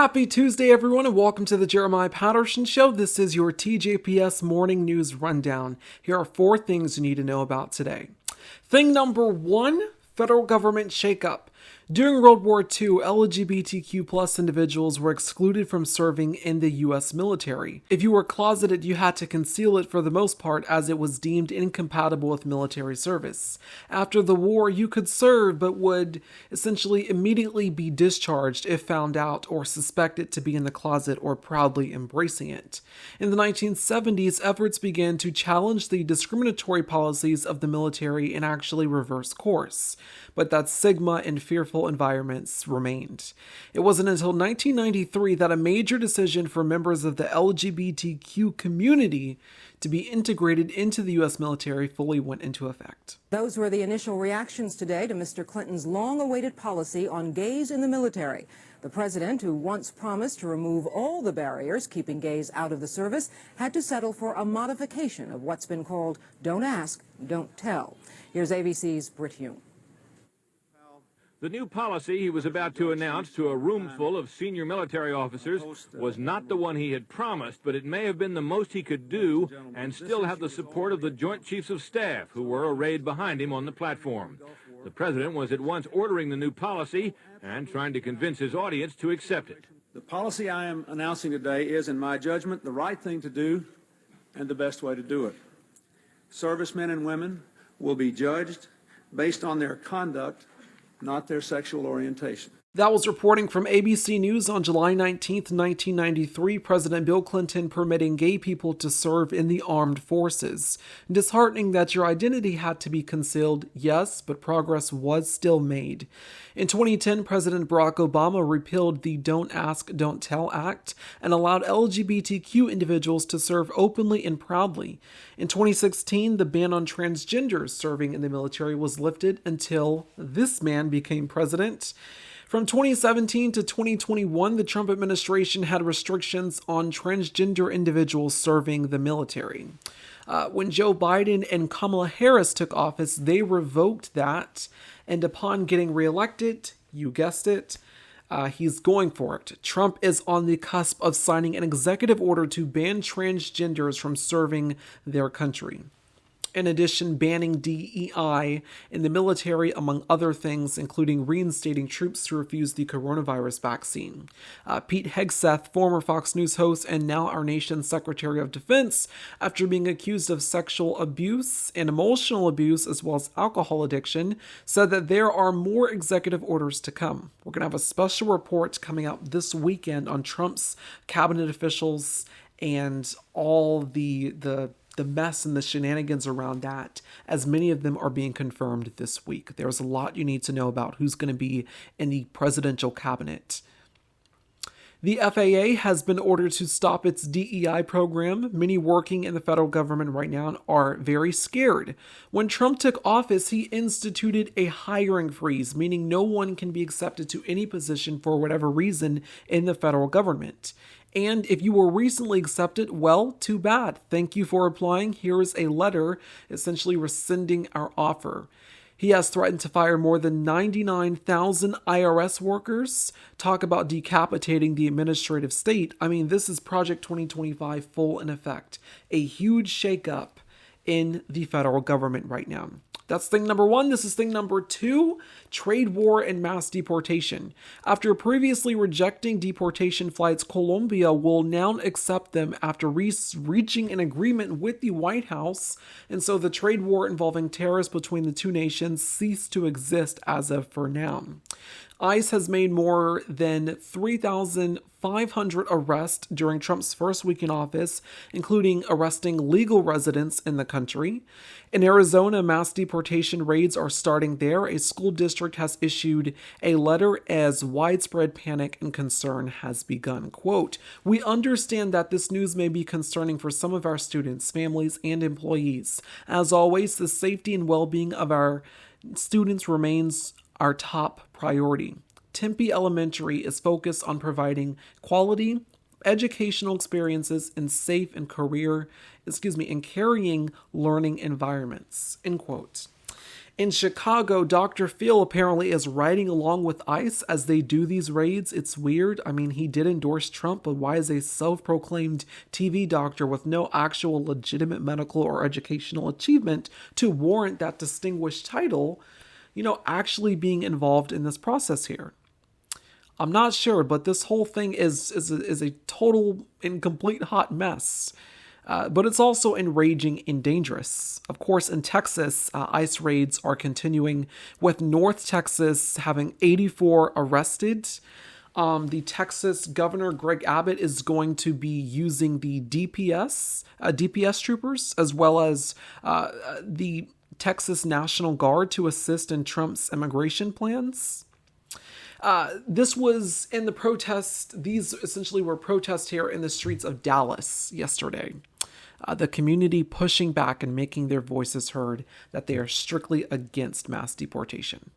Happy Tuesday, everyone, and welcome to the Jeremiah Patterson Show. This is your TJPS Morning News Rundown. Here are 4 things you need to know about today. Thing number 1, federal government shakeup. During World War II, LGBTQ plus individuals were excluded from serving in the U.S. military. If you were closeted, you had to conceal it for the most part as it was deemed incompatible with military service. After the war, you could serve but would essentially immediately be discharged if found out or suspected to be in the closet or proudly embracing it. In the 1970s, efforts began to challenge the discriminatory policies of the military and actually reverse course. But that stigma and fearful environments remained. It wasn't until 1993 that a major decision for members of the LGBTQ community to be integrated into the U.S. military fully went into effect. Those were the initial reactions today to Mr. Clinton's long-awaited policy on gays in the military. The president, who once promised to remove all the barriers keeping gays out of the service, had to settle for a modification of what's been called "don't ask, don't tell." Here's ABC's Britt Hume. The new policy he was about to announce to a room full of senior military officers was not the one he had promised, but it may have been the most he could do and still have the support of the Joint Chiefs of Staff, who were arrayed behind him on the platform. The president was at once ordering the new policy and trying to convince his audience to accept it. The policy I am announcing today is, in my judgment, the right thing to do and the best way to do it. Servicemen and women will be judged based on their conduct, not their sexual orientation. That was reporting from ABC News on July 19, 1993, President Bill Clinton permitting gay people to serve in the armed forces. Disheartening that your identity had to be concealed, yes, but progress was still made. In 2010, President Barack Obama repealed the Don't Ask, Don't Tell Act and allowed LGBTQ individuals to serve openly and proudly. In 2016, the ban on transgenders serving in the military was lifted until this man became president. From 2017 to 2021, the Trump administration had restrictions on transgender individuals serving the military. When Joe Biden and Kamala Harris took office, they revoked that, and upon getting reelected, you guessed it, he's going for it. Trump is on the cusp of signing an executive order to ban transgenders from serving their country. In addition, banning DEI in the military, among other things, including reinstating troops to refuse the coronavirus vaccine. Pete Hegseth, former Fox News host and now our nation's Secretary of Defense, after being accused of sexual abuse and emotional abuse as well as alcohol addiction, said that there are more executive orders to come. We're going to have a special report coming out this weekend on Trump's cabinet officials and all the mess and the shenanigans around that, as many of them are being confirmed this week. There's a lot you need to know about who's going to be in the presidential cabinet. The FAA has been ordered to stop its DEI program. Many working in the federal government right now are very scared. When Trump took office, he instituted a hiring freeze, meaning no one can be accepted to any position for whatever reason in the federal government. And if you were recently accepted, well, too bad. Thank you for applying. Here is a letter essentially rescinding our offer. He has threatened to fire more than 99,000 IRS workers. Talk about decapitating the administrative state. I mean, this is Project 2025 full in effect. A huge shakeup in the federal government right now. That's thing number 1. This is thing number 2, trade war and mass deportation. After previously rejecting deportation flights, Colombia will now accept them after reaching an agreement with the White House. And so the trade war involving tariffs between the two nations ceased to exist as of for now. ICE has made more than 3,500 arrests during Trump's first week in office, including arresting legal residents in the country. In Arizona, mass deportation raids are starting there. A school district has issued a letter as widespread panic and concern has begun. Quote, "We understand that this news may be concerning for some of our students, families, and employees. As always, the safety and well-being of our students remains our top priority. Tempe Elementary is focused on providing quality educational experiences in safe and carrying learning environments." End quote. In Chicago, Dr. Phil apparently is riding along with ICE as they do these raids. It's weird. I mean, he did endorse Trump, but why is a self-proclaimed TV doctor with no actual legitimate medical or educational achievement to warrant that distinguished title, actually being involved in this process here? I'm not sure, but this whole thing is a total and complete hot mess. But it's also enraging and dangerous. Of course, in Texas, ICE raids are continuing, with North Texas having 84 arrested. The Texas Governor Greg Abbott is going to be using the DPS troopers, as well as the Texas National Guard to assist in Trump's immigration plans. This was in the protest. These essentially were protests here in the streets of Dallas yesterday. The community pushing back and making their voices heard that they are strictly against mass deportation.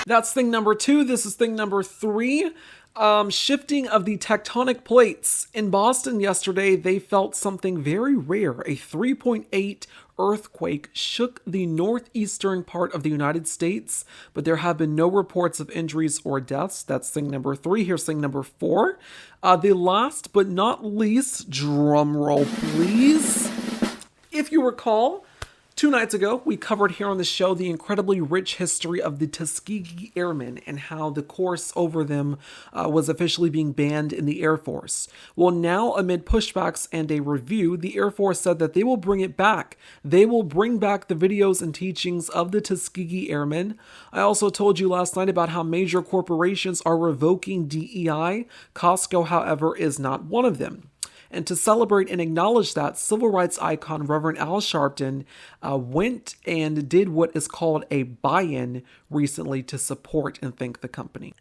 That's thing number 2. This is thing number 3. Shifting of the tectonic plates. In Boston yesterday, they felt something very rare. A 3.8 earthquake shook the northeastern part of the United States, but there have been no reports of injuries or deaths. That's thing number 3. Here's thing number 4. The last but not least, drum roll please. If you recall, 2 nights ago, we covered here on the show the incredibly rich history of the Tuskegee Airmen and how the course over them was officially being banned in the Air Force. Well, now, amid pushbacks and a review, the Air Force said that they will bring it back. They will bring back the videos and teachings of the Tuskegee Airmen. I also told you last night about how major corporations are revoking DEI. Costco, however, is not one of them. And to celebrate and acknowledge that, civil rights icon Reverend Al Sharpton went and did what is called a buy-in recently to support and thank the company.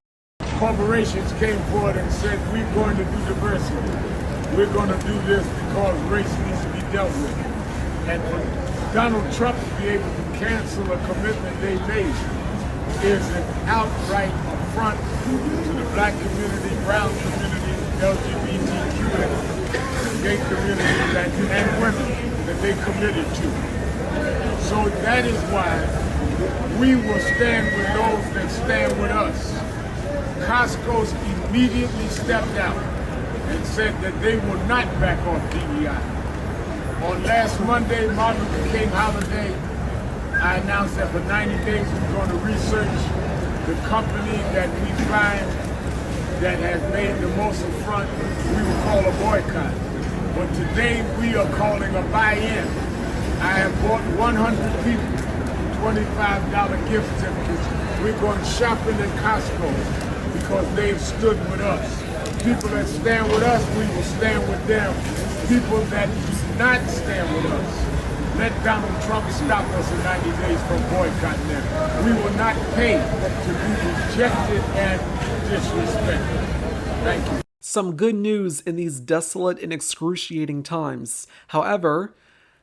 Corporations came forward and said, we're going to do diversity. We're going to do this because race needs to be dealt with. And for Donald Trump to be able to cancel a commitment they made is an outright affront to the black community, brown community, LGBTQ, gay community and women that they committed to. So that is why we will stand with those that stand with us. Costco's immediately stepped out and said that they will not back off DEI. On last Monday, Martin Luther King holiday, I announced that for 90 days we're going to research the company that we find that has made the most affront. We will call a boycott. But today we are calling a buy-in. I have bought 100 people $25 gift certificates. We're going shopping at Costco because they've stood with us. People that stand with us, we will stand with them. People that do not stand with us, let Donald Trump stop us in 90 days from boycotting them. We will not pay to be rejected and disrespected. Thank you. Some good news in these desolate and excruciating times. However,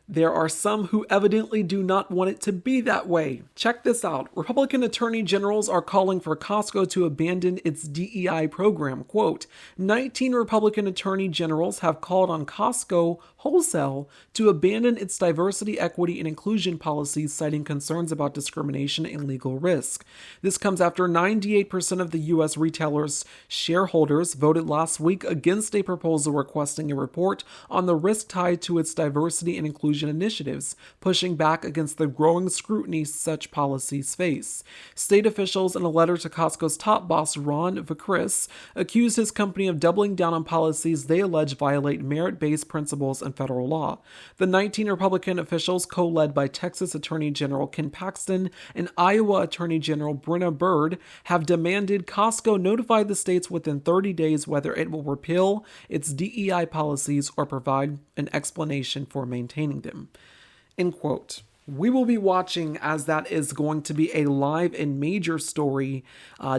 there are some who evidently do not want it to be that way. Check this out. Republican attorney generals are calling for Costco to abandon its DEI program. Quote, 19 Republican attorney generals have called on Costco Wholesale to abandon its diversity, equity, and inclusion policies, citing concerns about discrimination and legal risk. This comes after 98% of the U.S. retailers' shareholders voted last week against a proposal requesting a report on the risk tied to its diversity and inclusion inclusion initiatives, pushing back against the growing scrutiny such policies face. State officials, in a letter to Costco's top boss, Ron Vacris, accused his company of doubling down on policies they allege violate merit-based principles and federal law. The 19 Republican officials, co-led by Texas Attorney General Ken Paxton and Iowa Attorney General Brenna Byrd, have demanded Costco notify the states within 30 days whether it will repeal its DEI policies or provide an explanation for maintaining them. End quote. We will be watching, as that is going to be a live and major story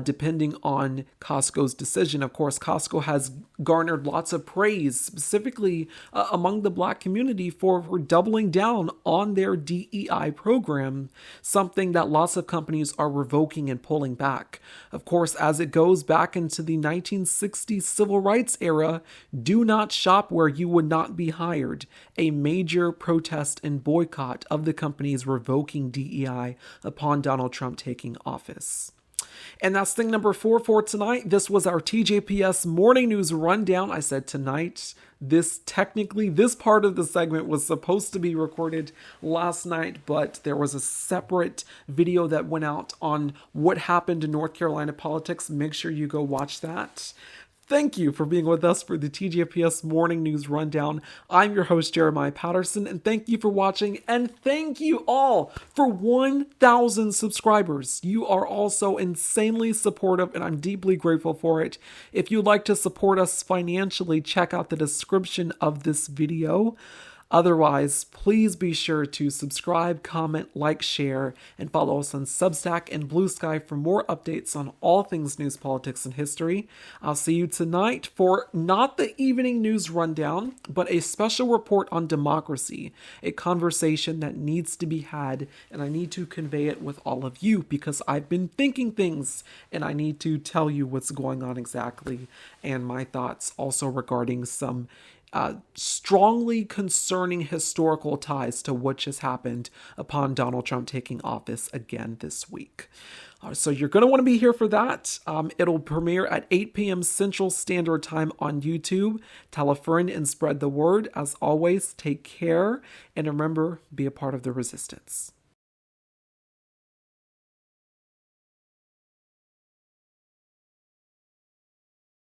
depending on Costco's decision. Of course, Costco has garnered lots of praise, specifically among the Black community, for doubling down on their DEI program, something that lots of companies are revoking and pulling back. Of course, as it goes back into the 1960s civil rights era, do not shop where you would not be hired, a major protest and boycott of the companies revoking DEI upon Donald Trump taking office. And that's thing number 4 for tonight. This was our TJPS morning news rundown. I said tonight. This part of the segment was supposed to be recorded last night, but there was a separate video that went out on what happened in North Carolina politics. Make sure you go watch that. Thank you for being with us for the TJPS Morning News Rundown. I'm your host, Jeremiah Patterson, and thank you for watching, and thank you all for 1,000 subscribers. You are also insanely supportive, and I'm deeply grateful for it. If you'd like to support us financially, check out the description of this video. Otherwise, please be sure to subscribe, comment, like, share, and follow us on Substack and Blue Sky for more updates on all things news, politics, and history. I'll see you tonight for not the evening news rundown, but a special report on democracy, a conversation that needs to be had, and I need to convey it with all of you because I've been thinking things, and I need to tell you what's going on exactly, and my thoughts also regarding some strongly concerning historical ties to what just happened upon Donald Trump taking office again this week. So you're going to want to be here for that. It'll premiere at 8 p.m. Central Standard Time on YouTube. Tell a friend and spread the word. As always, take care. And remember, be a part of the resistance.